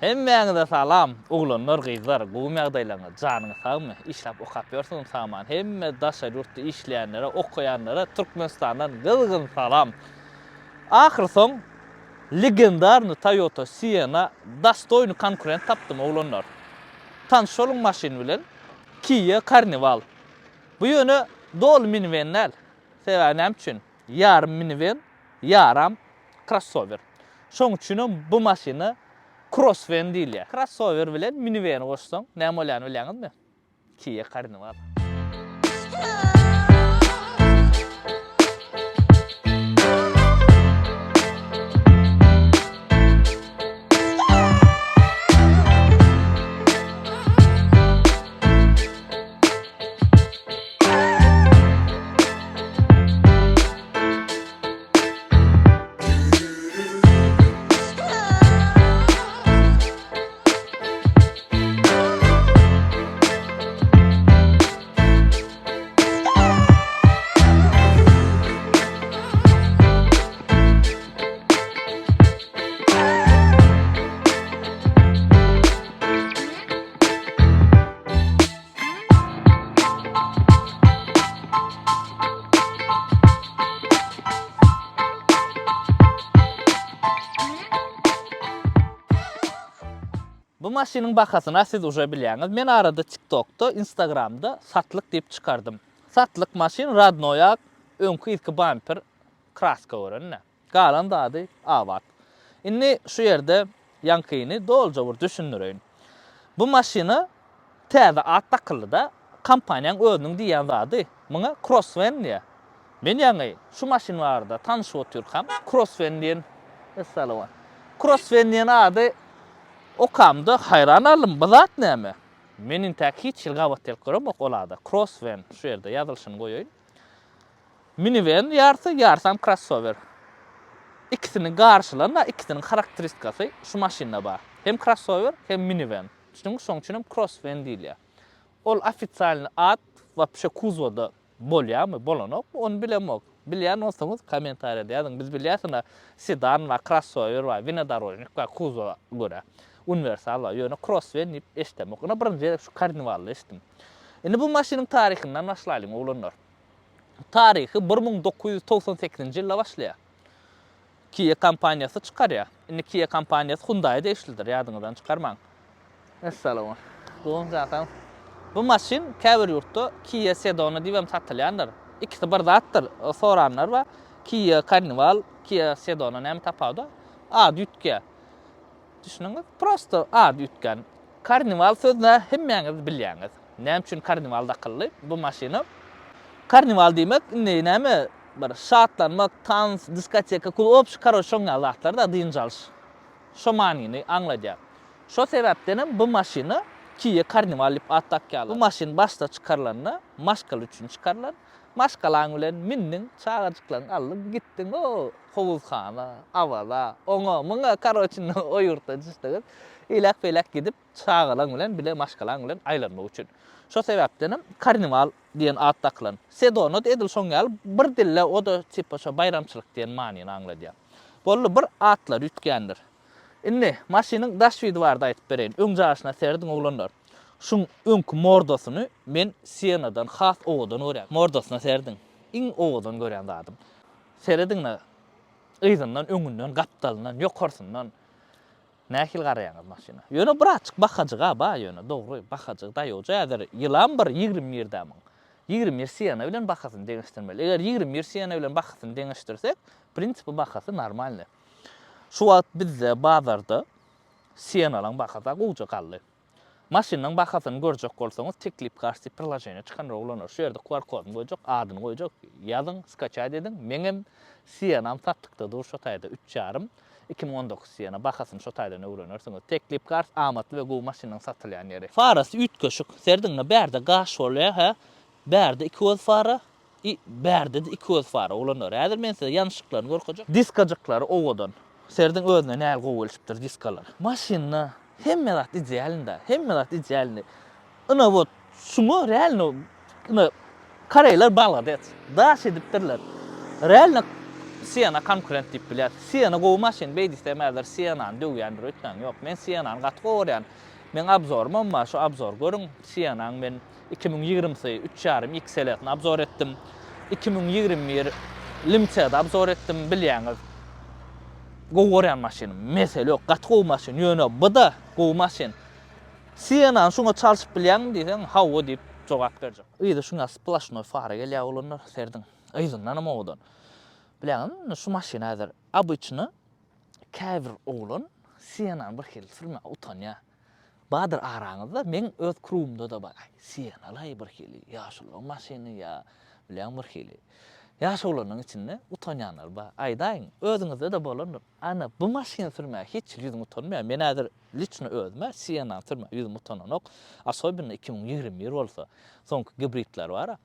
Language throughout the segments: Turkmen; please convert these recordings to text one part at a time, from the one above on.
Hemmeňize salam, uglanlar, gyzlar, bu ýagdaýlaryňa janyňyz sagmy, işläp okap ýörsiň saman. Hemme daşa ýurtda işleýänlere, okuýanlara Türkmenistandan gylgyn salam. Ahir soň legendarny Toyota Sienna dastoyny konkurent tapdym uglanlar. Tanşolyň maşin bilen Kia Carnival. Bu ýöne dol minivanlar. Sebäbi üçin? Yarım minivan, yaram crossover. Şoň üçin bu maşyny Crossvan diýilýär. Crossover bilen minivany goşsaň, näme bolýany bilýäňizmi? Kia Carnival. Bu maşynyň bahasyny siz uje bilýäňiz. Men arada TikTok'da, Instagram'da satlyk diýip çykardım. Satlyk maşyn radnoyak, öňkü ilki bumper, kraska görenne. Galan dady awat. Indi şu ýerde ýankyny dolja bir düşündireýin. Bu maşyny täze at takyldy kompaniýaň özüniň diýen zady. Muňa Crossvan diýär. Men ýa-ni şu maşyn barda tanyşyp oturkam, Crossvan diýen esalam. Crossvan diýen ady okamda hayran alym, bu zat näme? Menin täki hiç ýylgabat tel görem okulada. Crossvan şu ýerde ýazylyşyny goýaýyn. Minivan ýarsam crossover. İkisini garşylaryna, ikisiniň karakteristikasy şu maşynda bar. Hem crossover, hem minivan. Şoň üçin Crossvan diýilýär. Ol ofitsialny ad we pşe kuzowda bolýarmy, bolanok, onu bilemok. Bilýän bolsaňyz kommentariýa ýazyň. Biz bilýäsina sedan we crossover we vinodorožnik we kuzowa görä. Universal ýöne Crossvan diýip eşitmek. Ona birinji şu Carnival'y eşitdim. Indi bu maşynyň tarihinden başlaýlyň oglanlar. Tarihi 1998-nji ýylda başlaýar. Kia kompaniýasy çykarýar. Indi Kia kompaniýasy Hyundai'de eşlidir, ýadyňyzdan çykarmaň. Assalamu alaykum. Bu maşyn käbir ýurtda Kia Sedona diýip satylýandyr. İkisi bir zatdyr. Soranlar we Kia Carnival, Kia Sedona näme tapady? Ad ýütke. Düşünüňiz, prosto ad ýütken. Carnival sözüne hemmeňiz bilýäňiz. Näme üçin Carnival dakylly? Bu maşyny Carnival diýmek näme? Bir şatlanmak, dans, diskoteka, klub, karoşoň ýalatlar da diýinjalyş. Şo manyny aňladýar. Şo sebäpden bu maşyny Kia Carnival diýip ad takýarlar. Bu maşyn başda çykarylany maşgal üçin çykarlar. Maşgalaň bilen minniň çağajyklaryň alyp gitdiň o howuzhana, awala, oňa, muňa karoçyny o ýurtda düşdüňiz. Ilak-felak gidip çağalaň bilen bile maşgalaň bilen aýlanmak üçin. Şo sebäpden Carnival diýen ad takylan. Sedona edil şoňal bir dille o da tipa şo bayramçylyk diýen manyny aňladýar. Bolly bir atlar ütgendir. Indi maşynyň daşwydy barda aýtyp bereýin. Öň jaşyna serdiň oglanlar. Şun öňkü mordosyny men Siena'dan has owadan görýän. Mordosyna serdiň. Iň owadan görýän zadym. Serediňne ýyzyndan, öňünden, gapdalyndan, ýokarsyndan nähil garaýaňyz maşyna. Ýöne bir açyk bakajaga ba ýöne, dogry bakajaga da ýoja ýa-da ýylan bir 20 ýerden. 20 Sienna bilen bakasyny deňişdirmeli. Eger 20 Sienna bilen bakasyny deňişdirsek, prinsipi bakasy normalny. Şu wagt bizde bazarda Sienna'laň bakasy uja galdy. Maşynyň bakasyny görjek bolsaňyz, teklip garşy prilajiýany çykan oglanlar. Şu ýerde QR kodyny goýjak, adyny goýjak, ýazyň, skaçaý dediň. Meňem Sienna'm satdykda dur şo taýda 3,5 2019 Sienna bakasyny şo taýdan öwrenirsiňiz. Teklip garş amatly we gowy maşynyň satylýan ýeri. Farasy ütköşük, serdiňne bärde gaş bolýar ha. Bärde 2 göz fara, bärde de 2 göz fara oglanlar. Häzir men size ýanşyklaryny görkezek. Diskajaklary owadan. Serdiň özüne näl gowy bolýupdyr diskalar. Maşyny hemme zat idealinde. Ana bot şunu realno ina karaylar bağladı. Daş edipdirler. Realno Siena konkurent dip bilýär. Siena gowy maşyn beýdislemäler Sienany döwýändir ötden. Ýok, men Sienany gaty gowurýan. Men abzorum amma şu abzor görüň. Sienany men 2020-sy 3,5 XL-ni abzor etdim. 2021 Limited abzor etdim bilýäňiz. Gowurýan maşyn. Mesele ýok, gaty gowy maşyn. Ýöne bu da gowy maşyn. Sienany şoňa çalyşyp bilýän diýsen, hawa diýip jogap berjek. Ýa-da şoňa splashnoy fara gelýär ulanlar serdiň. Ýygyňdan ama odan. Bilen şu maşyn häzir abyçny käbir oğlan Sienany bir hil sürme utanýa. Badyr araňyzda men öz kurumda da bar. Sienalay bir hil ýaşulyň maşyny ýa bilen bir hil. Ýaşulanyň içinde utanýanlar bar. Aýdaýyn özüňizde de bolandyr. Ana bu maşyny sürme hiç ýüzüň utanmaýar. Men häzir liçni özme Sienany sürme ýüzüň utananok. Asobyny 2021 bolsa soňky gibritler bar.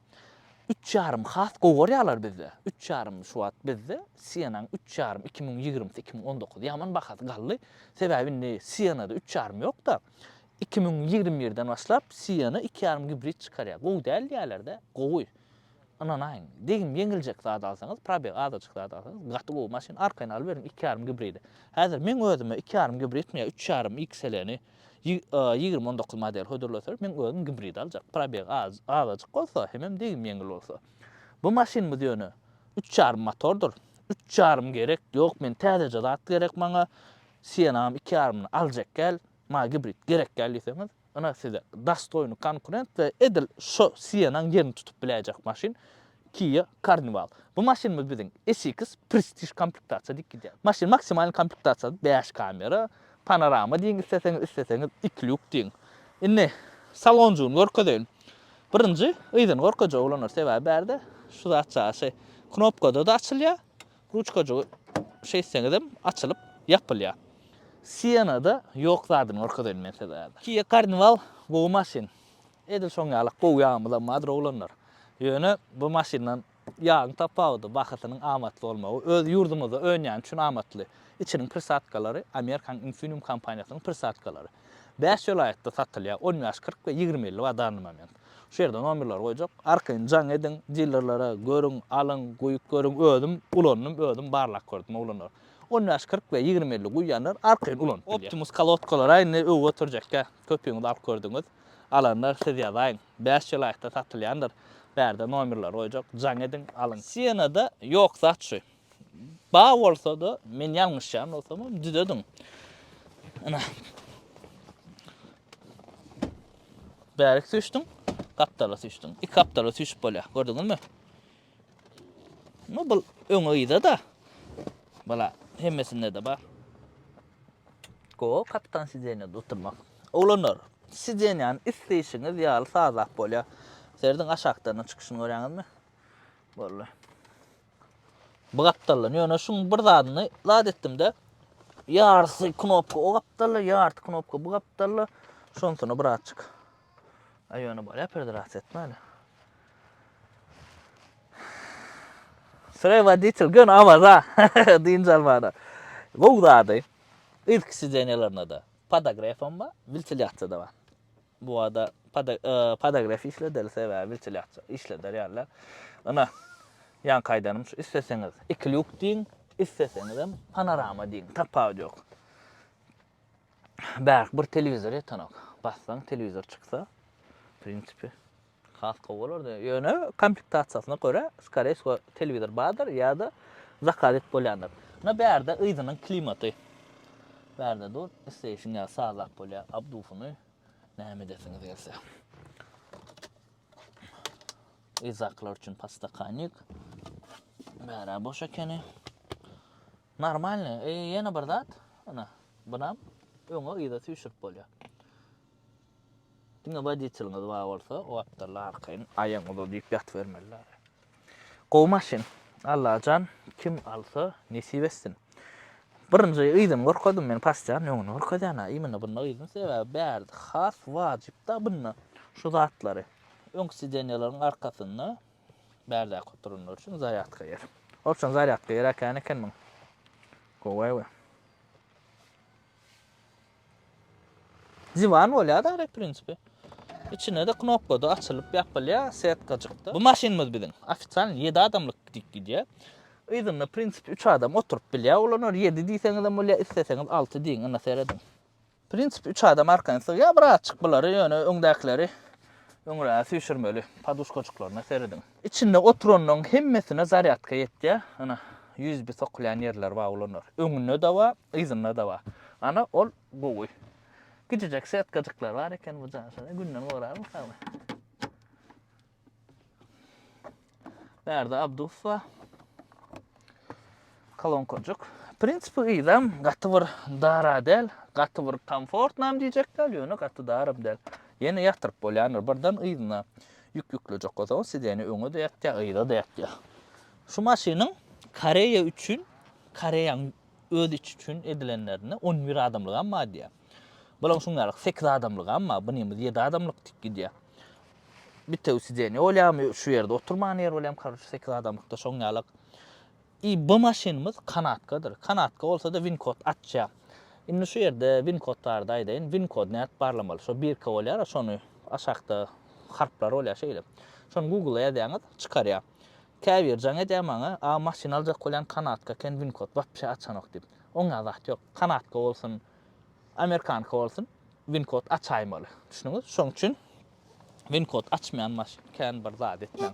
3,5 has gowurýarlar bizde. 3,5 şu wagt bizde Sienanyň 3,5 2020-2019 ýaman bahas galdy. Sebebi ne? Sienada 3,5 ýok da 2021-den başlap Siena 2,5 gibrit çykarýar. Gowy däl ýerlerde gowy. Ananaýyn. Degim ýeňiljek zat alsaňyz, probeg adaçyk zat alsaňyz, gaty gowy maşyn arkaýna alyp berin 2,5 gibridi. Häzir men özüme 2,5 gibrit mi 3,5 XL-ni 2019 model hödürlöser, men özüm gibrid aljak. Probeg adaçyk bolsa, hemem degim ýeňil bolsa. Bu maşyn bu diýeni 3,5 motordur. 3,5 gerek ýok, men täze zat gerek maňa. Sienam 2,5-ny aljak gel, ma gibrid gerek gel diýseňiz, ana size dastoyny konkurent we edil şu Sienanyň ýerini tutup biläjek maşyn. Kia Carnival. Bu maşynymyz biziň SX Prestige komplektasiýa dik gidýär. Maşyn maksimal komplektasiýa 5 kamera, panorama diýin isteseňiz 2 luk diýin. Indi salonjuny görkezýän. Birinji ýygyny görkezýär bolanlar sebäbi bärde şu zatçasy knopkada da açylýar. Ruchkajy şeýseňizem açylyp ýapylýar. Sienada ýok zadyny görkezýän mesele. Kia Carnival gowy maşyn. Edil şoňalyk gowy ýamyla madra bolanlar. Ýöne bu maşyndan ýagyň tapawdy, bahatynyň amatly bolmagy öz ýurdumyzda öňän üçin amatly. İçiniň persatkalary Amerikan Infinium kompaniýasynyň persatkalary. 5 ýylaýatda satylýar, 10-40 we 20 ýyl wadanma men. Şu ýerde nomerler goýjak, arkaň jaň ediň, dillerlere görüň, alyň, goýup görüň, özüm ulanyp özüm barlak gördüm ulanlar. 10-40 we 20 ýyl goýýanlar arkaň ulanyp. Optimus kalotkalar aýny öwge oturjakka köpüňi alyp gördüňiz. Alanlar siz ýazaýyn. 5 ýylaýatda satylýandyr. Bärde nomerler goýjak, jaň ediň, alyň. Sienada ýok zat şu. Ba bolsa da men ýalňyşýan bolsam düzedim. Ana. Bärik süýşdüm, kaptala süýşdüm. 2 kaptala süýşüp bolýar, gördüňizmi? Bu öňe ýyda da. Bala hemmesinde de bar. Go kapitan sideniyada oturmak. Olanlar, sideniyanın isteýişiňiz ýaly sazak bolýar. Serdiň aşakdan çykyşyny görýäňizmi? Bolýar. Bu kaptalan ýöne şuň bir zadyny lad etdim-de. Ýarysy knopka o kaptala, ýarty knopka bu kaptala. Şonsoň bir açyk. Aýony bolýar, perderas etmeli. Sıraya водитель gün avaza diýinjal bana. Gowdady. İlk sideniýalarynda da podografam bar, ventiляция da bar. Bu ada podograf işleder sebäbi ventiляция işleder ýerler. Ana ýan kaýdanym şu isteseňiz 2 luk diýin, isteseňiz panorama diýin, tapaw ýok. Bäk bir telewizor ýetenok. Bassaň telewizor çyksa, prinsipi haska bolar da. Ýöne komplektatsiýasyna görä, skare telewizor bardyr ýa-da zakaz et bolýandyr. Buna bärde ýygynyň klimaty. Bärde dur, isteýişiň ýa sazak bolýar, abdufuny näme deseňiz gelse. Izaklar üçin pastakanik. Bära boş ekeni. Normalny, ýene bir zat. Ana, bunam öňe ýyda süýşüp bolýar. Diňe водительňiz bar bolsa, o wagtlar arkaýyn aýaňyza diýip ýat bermeliler. Gowy maşyn. Allahan kim alsa nesip etsin. Birinji ýygyny görkezdim men pastdan öňüne görkezýän. Ýmene bunu ýygyny sebäbi bärdi. Has wajyp da bunna. Şu zatlary. Öň sideniýalaryň arkasynda bärde oturunlar üçin zaryadka ýer. Opşan zaryadka ýer ekän ekenmiň. Gowy. Divan bolýar da prinsipi. İçine de knopka da açılıp yapılýar, setkajykda. Bu maşynymyz biziň. Ofitsial 7 adamlyk dik gidýär. Ýygyny prinsipi 3 adam oturup bilýär. Olar 7 diýseňiz hem bolýar, isteseňiz 6 diýin, ana seredin. Prinsipi 3 adam arkaň syga bir açyk bulary, ýöne öňdäkileri öňrä süýşürmeli, paduškaçyklaryna seredin. İçinde oturanyň hemmesine zaryadka ýetdi. Ana 100 bir sokulyan yerler var ulanır. Öňünde de var, ýygyna da var. Ana ol gowy. Gidecek setkacyklar var eken bu jansana günden gorarmy hava. Berde Abdus var. Kolonkocuk. Prinsipi ýa-da gaty bir dara del, gaty bir komfort nam diýjekler, ýöne gaty darym del. Ýene ýatyryp bolýanlar, birden ýygyna ýük-ýüklejek bolsa, sideni öňe de ýatdy, ýa-da da ýatdy. Şu maşynyň Koreya üçün, Koreýanyň öz üçün edilenlerini 11 adamlyk amma diýär. Bulan şunlaryk 8 adamlyk amma bunymyz 7 adamlyk tik gidýär. Bitte sideni bolýarmy şu ýerde oturman ýer bolýam, karşı 8 adamlykda şonňalyk. Bu maşynymyz kanatkadyr. Kanatka bolsa da wincode atça. Indi şu ýerde wincode barda aýdaýyn, wincode näet barlamaly. Şo 1 k bolýar, şonu aşakda harplar bolýar şeýle. Şonu Google'a ýazýaňyz çykarýar. Käbir jaňa diýmaňa, a maşyna aljak bolan kanatka ken wincode wapşa açanok diýip. Oňa zat ýok. Kanatka bolsun, Amerikanka bolsun, wincode açaýmaly. Düşünüňiz? Şoň üçin wincode açmayan maşyn ken bir zat etmän.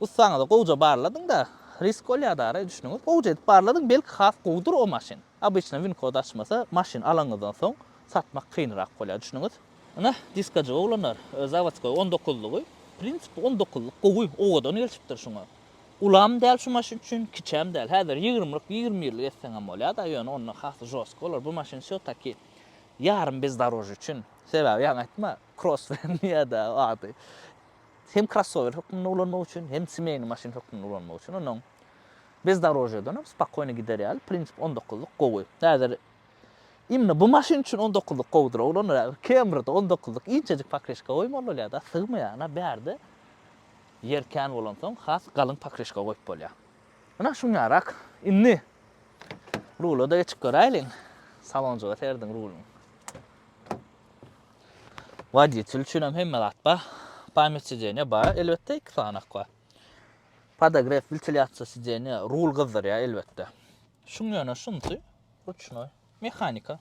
Ussaňyz gowja barladyň da, risk bolýar-da, düşünüňiz. Gowja edip barladyň, belki has gowdur o maşyn. Abyçna wincode açmasa, maşyn alaňyzdan soň satmak kynrak bolýar, düşünüňiz. Ana diskajy oglanlar, zawodskoy 19-lygy, prinsip 19-lyk gowy owadan gelipdir şuňa. Ulam däl şu maşyn üçin, kiçem däl. Häzir 20-lyk, 20 ýyllyk etseňem bolýar da, ýöne onuň hasy josk bolar. Bu maşyn şo taki yarım bezdorожье üçün. Sebäbi ýa aýtma, crossfit ýa-da ady. Hem crossover hökmüne ulanmak üçün, hem semeyni maşyn hökmüne ulanmak üçün onuň bezdorожьеdan spokojny giderýär. Prinsip 19-lyk gowy. Häzir imne bu maşyn üçün 19-lyk gowdur. Ulanlar Camry'da 19-lyk inçejik pakreşka goýmaly bolýar da, sygmaýar. Ana bärde yerken bolan soň has galyň pakreşka goýup bolýar. Ana şuňarak inni rulo da geçip göräýliň. Salonjoga terdiň rulyny. Wadiýetil üçin hem hemme gatba pamet sejene bar, elbetde 2 sanak bar. Podograf ventilyasiýa sejene rul gyzdyrýar elbetde. Şuň ýöne şunsy, ruchnoy, mehanika.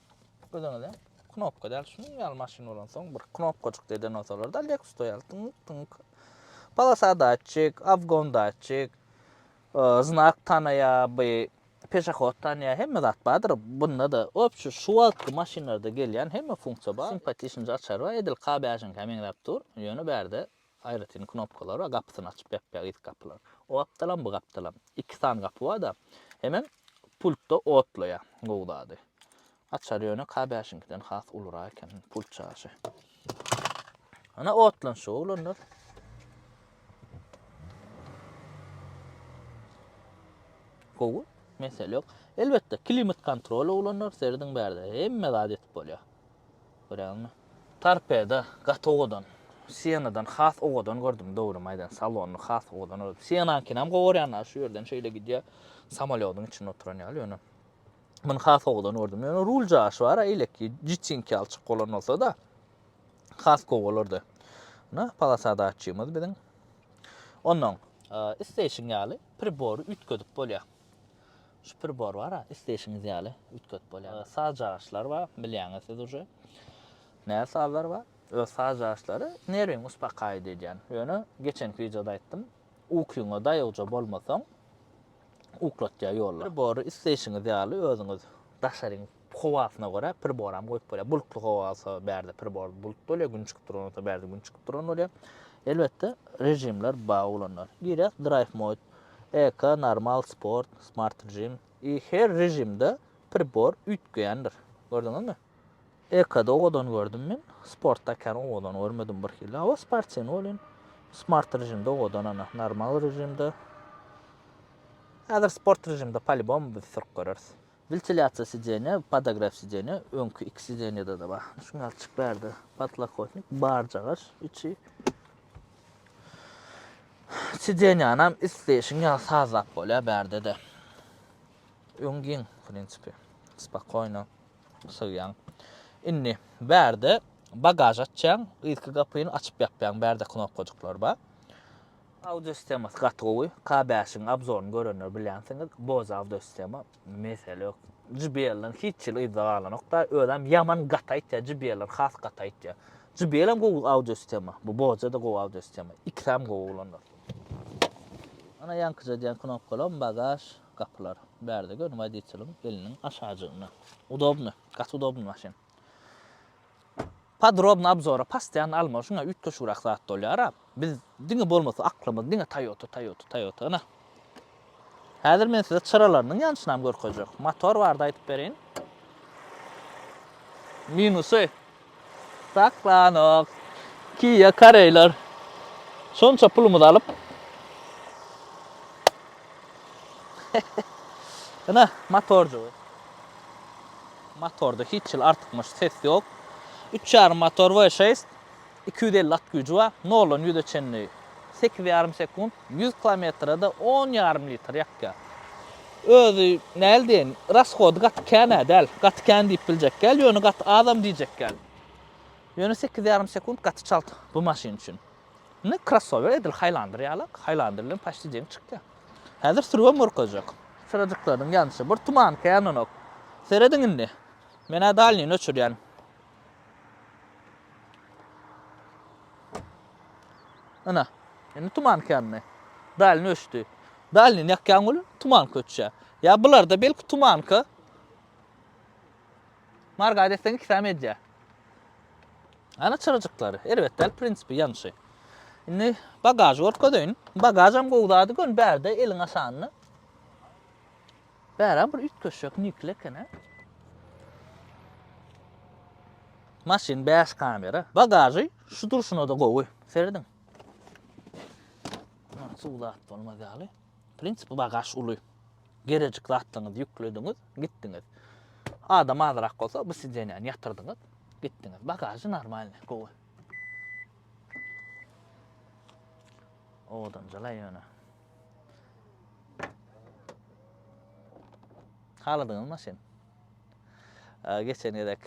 Gördüňiz, knopka däl şuň ýal maşyn bolan soň bir knopkajyk deden osalarda lek stoýar. Tınk. Полоса датчик, Afgon датчик, znak tanaya, peşahot tanaya hemme zat bardyr. Bunda da opşu şu wagtky maşynlarda gelýän hemme funksiýa bar. Sympatiýny açar we edil kabaýasyň kämeňläp dur. Ýöne bärde aýratyn knopkalar we gapysyny açyp ýapýar it kapylar. O aptalan bu gaptalan. 2 san gapy bar da hemen pultda otlaýar gowdady. Açar ýöne kabaýasyňdan has ulura eken pult çaşy. Ana otlan şu ulanlar. Gowy, mesele yok. Elbette klimat kontrolü ulanlar serdiň bärde hemme zat etip bolýar. Görýärmi? Tarpeda gaty owadan, sienadan has owadan gördüm dowry maýdan salonyny has owadan. Sienankyny hem gowurýanlar şu ýerden şeýle gidýär. Samolyotyň içinde oturan ýaly ýöne. Muny has owadan gördüm. Ýöne rul jaşy bar, eýleki jiçinki alçyk bolan bolsa da has gowulardy. Na palasada açýmyz biziň. Onuň station ýaly pribory ütködüp bolýar. Şu pribor var ha, isteşiniz ýaly ütköt bolýar. Saz jaraşlar var, bilýäňiz siz uje. Näme sazlar var? Öz saz jaraşlary nerwiň uspaqaý diýen. Ýöne geçenki videoda aýtdym. Ukyňa daýawja bolmasaň uklatýar ýollar. Pribor isteşiniz ýaly özüňiz daşaryň howasyna görä pribor hem goýup bolýar. Bulutly howasy bärde pribor bulut bolýar, gün çykyp duran da bärde gün çykyp duran bolýar. Elbetde rejimler baglanlar. Girek drive mode, EK, normal, sport, smart rejim. Her rejimde pribor ütgeýändir. Gördüňizmi? EK'da owadan gördüm men. Sportda kan owadan görmedim bir hili. Awa sportsen bolyn. Smart rejimde owadan ana normal rejimde. Häzir sport rejimde polibom biz sürüp göreriz. Ventilyasiýa sejene, podograf sejene, öňkü 2 sejenede de bar. Şuňa açyk berdi. Patlakotnik bar jagaş içi. Sidenyanam isteşin ya sazap bolýar bärde de. Öňgiň prinsipi. Spokojno sygýan. Inni bärde bagaj açjaň, ilki gapyny açyp ýapýan bärde knopkajyklar bar. Audio sisteması gatygy, K5'in abzorunu görenler bilýänsiňiz, boz audio sistema mesele yok. JBL'den hiç ýyl ýa nokta ödem yaman gataýtja JBL'ler has gataýtja. JBL hem gowy audio sistema, bu boza da gowy audio sistema. İkram gowy bolanlar. Ana ýankyja diýen knopkalar, bagaj, kapylar. Berde görün wadiçilim eliniň aşagyna. Udobny, gat udobny maşyn. Подробный обзора постоянно alma şuna 3 köşürak zat dolýar. Biz diňe bolmasa aklymyz diňe Toyota ana. Häzir men size çıralarynyň ýançynam görkezjek. Motor bardy aýdyp berin. Minusy. Saklanyk. Kia Carrera. Şonça pulumuzy alyp. Ana motorju. Motorda hiç ýyl artykmaş ses ýok. 3,5 motor V6, 250 at gücü var. Nolun yüze çenli 8,5 sekund, 100 kilometrede 10,5 litr yakka. Özü näl diýen, raskodu gatykän edel, gatykän diýip biljek gel, ýöne gat adam diýjek gel. Ýöne 8,5 sekund gaty çalt bu maşyn üçin. Ne crossover edil Highlander ýaly, Highlander'lyň paşty jeň çykdy. Häzir sürgem görkezjek. Sırajyklaryň ýançy bir tuman känonok. Serediňinde. Mena dalny öçürýän. Ana, yani tuman känne. Dalny öçdi. Dalny ýakkan bolup tuman köçýär. Ya bular da belki tumanky. Marga edesden ikisam edýär. Ana çyrajyklary. Elbetde prinsipi ýanşy. Indi bagaj gortkadyň. Bagajam gowdady gön berde eliň aşanyny. Bäram bir 3 köşek niklekene. Maşyn 5 kamera. Bagajy şu durşuna da gowy. Serediň. Suwda atolmaz ýaly. Prinsipi bagaj uly. Gerejik zatlaryňyzy ýüklediňiz, gitdiňiz. Adam azyrak bolsa, bu sijenýän ýatyrdyňyz, gitdiňiz. Bagajy normal, gowy. Odan jala ýöne. Haladyňyz maşyn. Geçen ýerek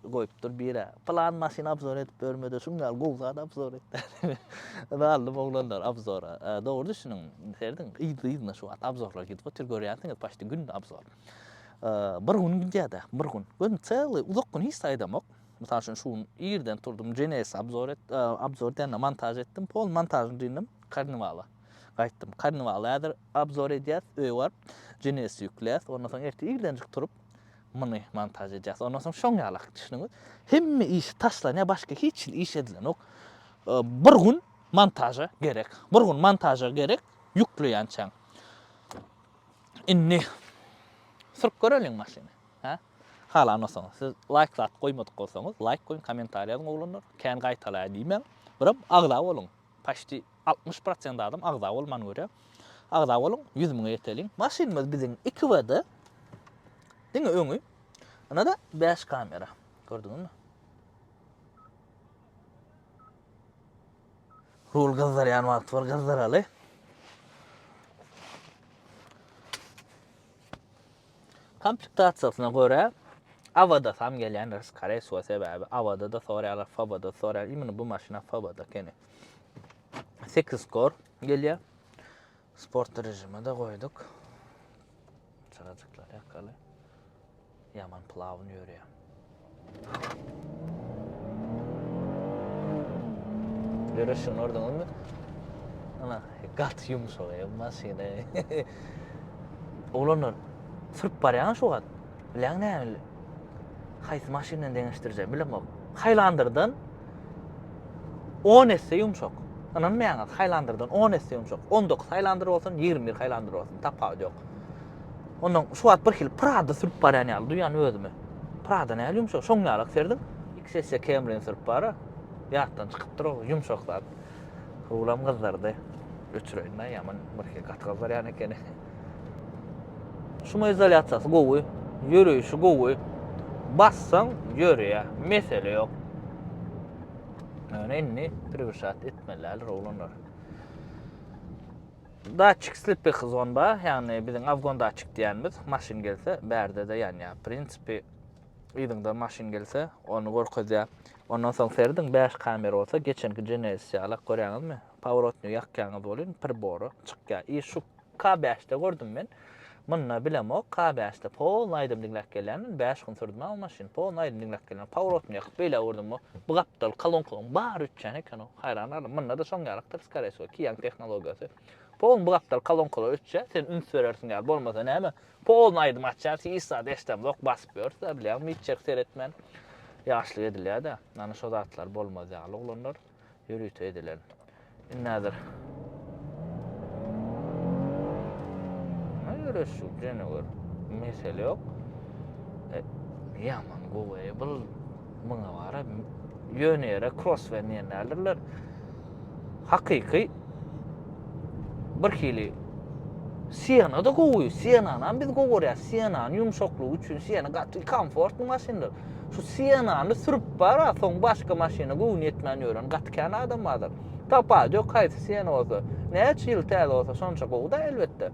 goýupdyr bire. Plan maşyn abzor edip bermede şuňal gowzat abzor etdi. Daldy boglanlar abzora. Dogry düşünüň. Serdiň ýygy şu wagt abzorlar gidip otur görýänsiňiz, paşty gün abzor. Bir gün gidýärdi, bir gün. Gün çäli uzak gün hiç aýdamok. Mysal üçin şu ýerden turdum, Genesis abzor edip montaj etdim, pol montajyny dindim, Karnivala. Gaýtdym. Karnivala häzir abzor edýär, öýe bar. Genesis ýükläs, ondan soň erti ýerden turup mını montaj edeceğiz. Ondan sonra şoň ýalak düşünüňiz. Hemme iş taşlanýar, başga hiç iş edilen ok. Bir gün montaja gerek. Bir gün montaja gerek. Ýükleýänçäň. Inni sırp görelim maşyny. Ha? Hala nosaňyz. Siz like zat goýmadyk bolsaňyz, like goýun, kommentariýa goýulanlar. Kän gaýtala diýmem. Biram agda bolun. Paşty 60% adam agda bolman görýär. Agda bolun, 100 000 ýeteliň. Maşynymyz biziň 2 Diňe öňü. Ana da 5 kamera. Gördüňizmi? Rul gazdaryan wagt bar gazdaraly. Komplektatsiýasyna görä awada sam gelýän riskare suwa sebäbi awada da sorýarlar, fabada sorýar. Imini bu maşyna fabada kene. 8 kor gelýär. Sport rejimine de goýduk. Çarajyklar ýakaly. Yaman plavun ýörýär. Görüşün ordaňyzmy? Ana, gat ýumşak maşyna. Olanlar sırp barýan şu wagt. Bilen näme? Haýsy maşynadan deňeşdirje bilemok. Highlander'dan 10 esse ýumşak. Anan meňe Highlander'dan 10 esse ýumşak. 19 Highlander bolsun, 20 Highlander bolsun, tapagy ýok. Ondan şu wagt bir hil Prada sürüp barýan ýaly, duýan özüme. Prada näme ýumşak, şoň ýalak serdim. 2 sesse Camry sürüp bara. Ýatdan çykypdyr o ýumşak zat. Ulam gazdardy. Öçüreýän ýaman bir hil gatgaz barýan ekeni. Şuma izolýasiýasy gowy, ýöreýişi gowy. Bassaň ýöreýär, mesele ýok. Inni priwşat etmeler olanlar. Daçyk slipy hyzon ba, ýani biziň Afgan daçyk diýänimiz, maşyn gelse, berde de ýani prinsipi ýygyňda maşyn gelse, onu gorkozýar. Ondan soň serdiň 5 kamera bolsa, geçenki Genesis ýalak görýäňizmi? Pavrotny ýakýaňyz bolyn, pribora çykýar. Şu K5'de gördüm ben. Munna bilemok K5'de pol aýdym dinläp gelen 5 gün sürdüm o maşyn. Pol aýdym dinläp gelen Pavrotny ýakyp beýle gördüm. Bu gapdal kalon bar üççän eken o. Hayran munna da şoň ýarak tırskaresy kiýan tehnologiýasy. Pol bu gapdal kalon üççä sen üns berersiň ýa bolmasa näme? Pol aýdym açar, ýa destem yok basyp ýörse bilýän mitçek seretmen. Ýaşly edilýär da. Ana şo zatlar bolmaz ýaly oglanlar ýürüýte ediler. Nädir? Şu jenewar mesele yok. Yaman gowy bul muňa bara ýönere cross berýänler. Hakyky bir hili siyana da gowy, siyanany biz gowurýar, siyanany ýumşaklygy üçin siyana gatly komfortly maşynlar. Şu siyanany sürüp bara, soň başga maşyna gowy etmän ýören gatkan adamlar. Tapa ýok haýsy siyana bolsa, näçe ýyl täze bolsa şonça gowy da elbetde.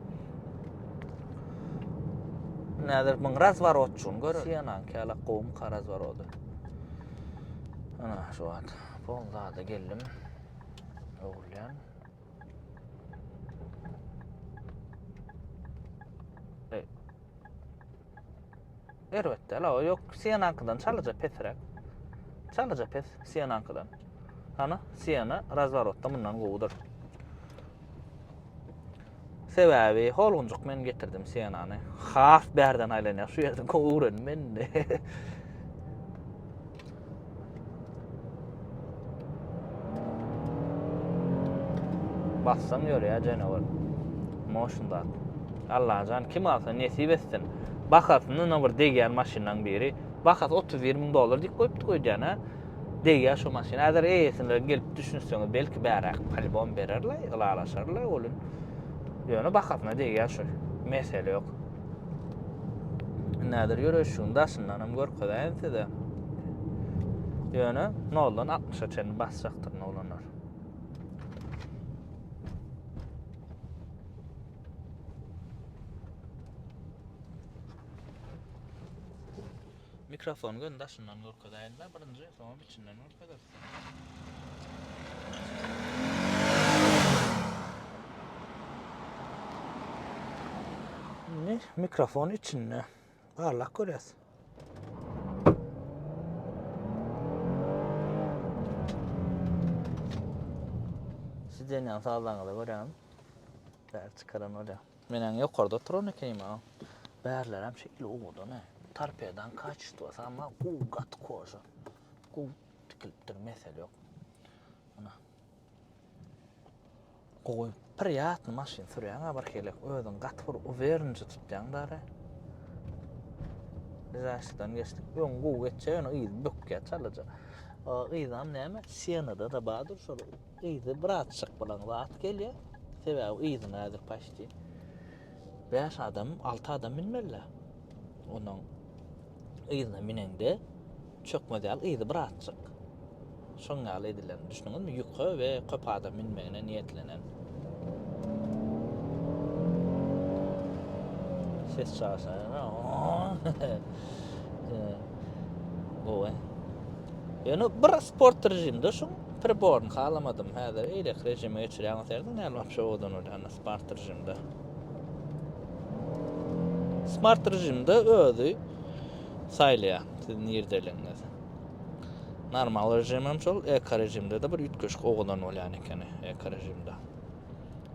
Näder muň razvarot üçin görür. Siyanan käle gowum karazvarody. Ana şu wagt. Bolda geldim. Oğulyan. Elbetde, la yok siyanankydan çalyja pesrek. Çalyja pes siyanankydan. Ana siyana razvarotda mundan gowudur. Sebäbi holgunjuk men getirdim siyanany. Haf berden aýlanýar şu ýerden gowuran men. Bassam ýörýär jenewar. Moşunda. Allah jan kim alsa nesip etsin. Bakasyny number degen maşynyň biri. Bakas $30.000 dik goýup goýdana. Degen şu maşyna azar eýesine gelip düşünseňiz belki bärak palbon bererler, ýylalaşarlar bolun. Ýöne bakasyna degen şu. Mesele ýok. Nädir ýöreşiň daşyndanam görkezäňse-de. Ýöne 0-dan 60-a çen basjakdyr olanlar. Mikrofon göndaşyndan görkezäňler birinji, soň içinden görkezäňler. Ne? Mikrofon içinde. Parlak görýäs. Sizden ýa sağlaňyza görýän. Bär çıkaran ola. Menen ýokarda turan ekenim ha. Bärler hem şekli oğuda ne? Tarpedan kaçtı ama gat koşa. Tikilipdir mesele yok. Ana. Goy priyatny maşyn sürýän bir kelek özüň gatpyr overinji tutýan dara. Bizasdan geçdik. Öň gow geçýän ýyl bökkä çalaja. Ýylam näme? Siyanada da badur şol. Ýyly bratçyk bilen zat gelýär. Sebäbi ýyly nädir paşdy. 5 adam, 6 adam minmelle. Onuň ýylyna minende çökmedýär ýyly bratçyk. Şoňa edilen düşünüňizmi? Ýuka we köp adam minmegine niýetlenen. Ses çalsa. Gowy. Ýöne bir sport rejimde şu preborn halamadım häzir eýlek rejime geçirýän serde näme şo odan ölen sport rejimde. Smart rejimde özü saýlýar siziň ýerdeliňiz. Normal rejimim şol, eka rejimde de bir ýetgeşik oğlan bolýan eken eka rejimde.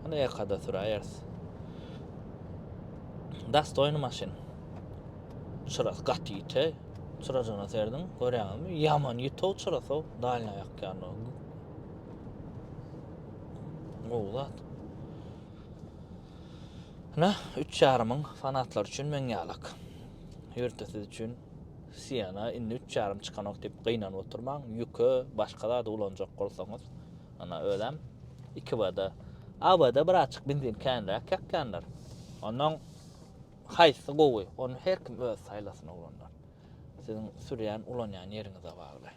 Ana ekada sürýärs. Dastoyny maşyn. Şuras gatýte, şurajana serdiň, görýärmi? Ýaman ýetow şurasy dalna ýakýan o. Oğlat. Na, 3,5 ming fanatlar üçin men ýalak. Ýörtesiz üçin siyana indi 3,5 çykanok dep gynanyp oturmaň, ýüke başga da ulanjak bolsaňyz, ana ödem 2 bada. Abada bir açyk benzin känler, kakkanlar. Onuň haýsy gowy, onu her kim öz saýlasyna ulanlar. Siziň sürýän ulanýan ýeriňize bagly.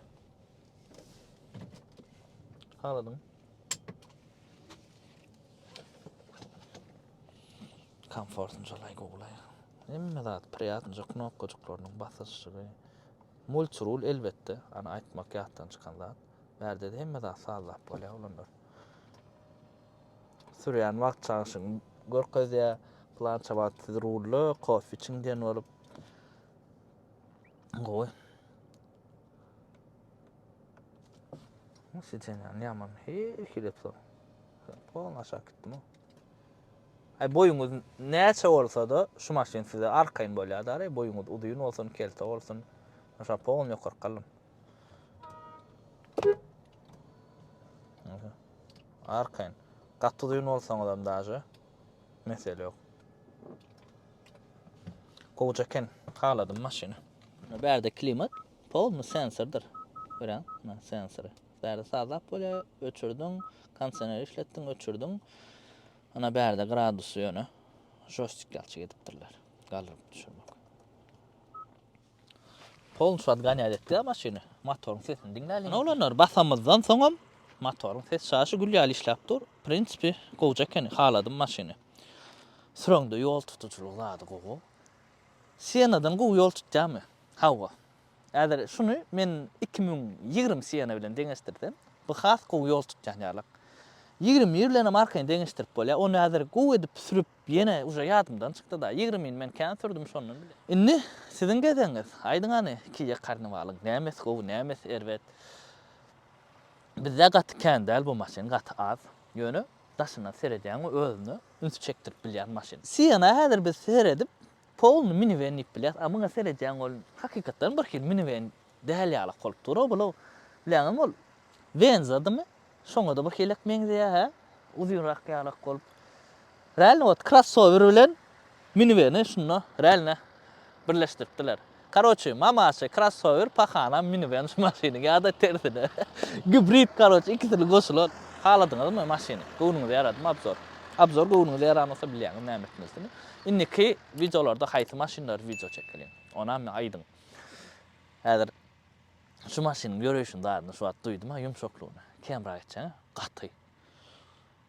Haladyň. Komfortun jolay gowlay. Hemme zat priýatny knopkaçyklarynyň basyşygy. Multirul elbetde, ana aýtmak ýatdan çykan zat. Berde de hemme zat sağlap bolýar ulanlar. sürýän wagt çaňşyň görkezýä, plan çabat rully, kofe içinden bolup. Goý. Nasıl sen yaman hilep so. Pol aşağı gitdim o. Ay boyunuz näçe bolsa da şu maşin size arkayn bolýar, boyunuz udyň bolsun, kelte bolsun. Aşağı pol ýokar kalym. Arkayn. Gatty udyň bolsaň adam daşy. Mesele ýok. Kowajaken haladım maşyny. Berde klimat pol sensordur. Gören, sensory. Berde sazap bolýar, öçürdüň, kondisioner işletdiň, öçürdüň. Ana berde gradusy ýöne joystick galçy edipdirler. Galyp düşürmek. Pol şuat ganýat etdi maşyny. Motoryň sesini diňläliň. Ana olanlar basamyzdan soňam motoryň ses şaşy gülýäli işläp dur. Prinsipi gowajaken haladym maşyny. Sürüňde ýol tutuculugy zady gowy. Senadan gowy ýol tutjamy? Hawa. Äder şunu men 2020 sena bilen deňeşdirdim. Bu has gowy ýol tutjan ýalyk. 20 ýyl bilen markaýy deňeşdirip bolýar. Onu häzir gowy edip sürüp ýene uje ýadymdan çykdy da 20 men kän sürdüm şondan bile. Indi siziň gedeňiz aýdyňany ki karnawalyk nämes gowy nämes erwet. Bizde gat kän däl bu maşyn gat az. Ýöne daşyna seredýän özüni üns çekdirip bilýän maşyn. Sena häzir biz seredip polny minivan ip bilýär. Ama seredýän ol hakykatdan bir hil minivan däl ýalyk bolup durýar bolu. Biläňim ol. Benzadymy? Şoňa da bir helek meňzeýär ha. Uzunrak ýalyk bolup. Rälne ot crossover bilen minivany şunu rälne birleşdiripdiler. Karoçy, mamaşy crossover pahana minivan şu maşyny ýa-da tersine. Hibrid karoçy ikisini goşular. Haladyňyzmy maşyny? Gowunuňy ýaradym abzor. Abzor gowunuňy ýaramasa bilýäňiz näme etmesini. Indiki videolarda haýsy maşynlar video çekilýän. Ona men aýdym. Häzir şu maşynyň ýörüşini daýyny şu wagt duýdum ha ýumşaklygyny. Kamera etçä, gaty.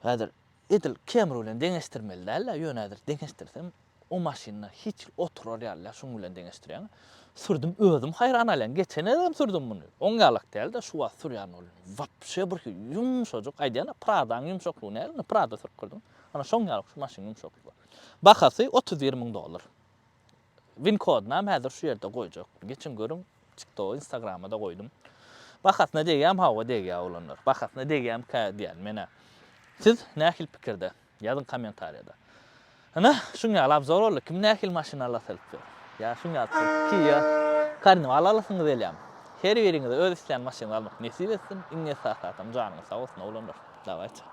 Häzir edil kamera bilen deňeşdirmeli däl, ýönedir deňeşdirsem o maşyna hiç oturar ýaly, şoň bilen deňeşdirýän. Sürdüm özüm hayran alan. Geçen edem sürdüm bunu. Oňgalyk däl de şu wagt sürýän ol. Vapşe bir ýumşajyk aýdýan Prada'ň ýumşaklygyny näme Prada sürüp girdim. Ana şoňgalyk şu maşyny ýumşaklyk. Bahasy $31.000. Win kodnam häzir şu ýerde goýjak. Geçen görüm TikTok, Instagram'a da goýdum. Bahasyna degýäm hawa degýär olanlar. Bahasyna degýäm ka diýär mene. Siz nähil pikirde? Ýazyň kommentariýada. Ana şuňa abzor boldy. Kim nähil maşyna alasy? Ya şuňa ki karnaval alasyňyz elýär. Her biriňize öz isleýän maşyna almak nesip etsin. Iňe sağ-sağlam janyňyz sag bolsun olanlar. Dawaýça.